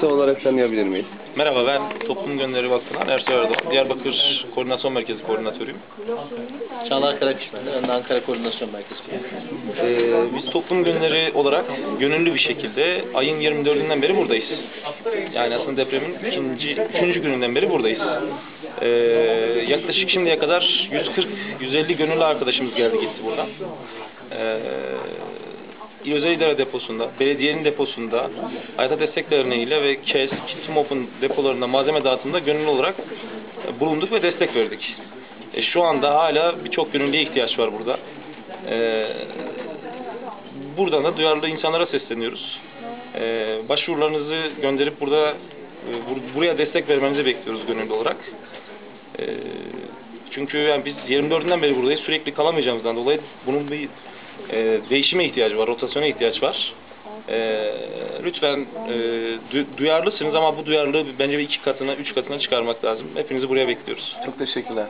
kısa olarak tanıyabilir miyiz? Merhaba, ben Toplum Gönülleri Vakfı'ndan Ersoy Erdoğan. Diyarbakır Koordinasyon Merkezi Koordinatörüyüm. Çağlar Karakışmen, ben de Ankara Koordinasyon Merkezi Koordinatörüyüm. Biz Toplum Gönülleri olarak gönüllü bir şekilde ayın 24'ünden beri buradayız. Yani aslında depremin üçüncü gününden beri buradayız. Yaklaşık şimdiye kadar 140-150 gönüllü arkadaşımız geldi gitti buradan. İl Özel İdare Deposu'nda, belediyenin deposunda, Hayata Destek Derneği'yle ve KES, TİMOP'un depolarında malzeme dağıtımında gönüllü olarak bulunduk ve destek verdik. Şu anda hala birçok gönüllüye ihtiyaç var burada. Buradan da duyarlı insanlara sesleniyoruz. Başvurularınızı gönderip buraya destek vermenizi bekliyoruz gönüllü olarak. Çünkü yani biz 24'ünden beri buradayız. Sürekli kalamayacağımızdan dolayı bunun bir değişime ihtiyacı var, rotasyona ihtiyaç var. Lütfen duyarlısınız ama bu duyarlılığı bence bir 2 katına, 3 katına çıkarmak lazım. Hepinizi buraya bekliyoruz. Çok teşekkürler.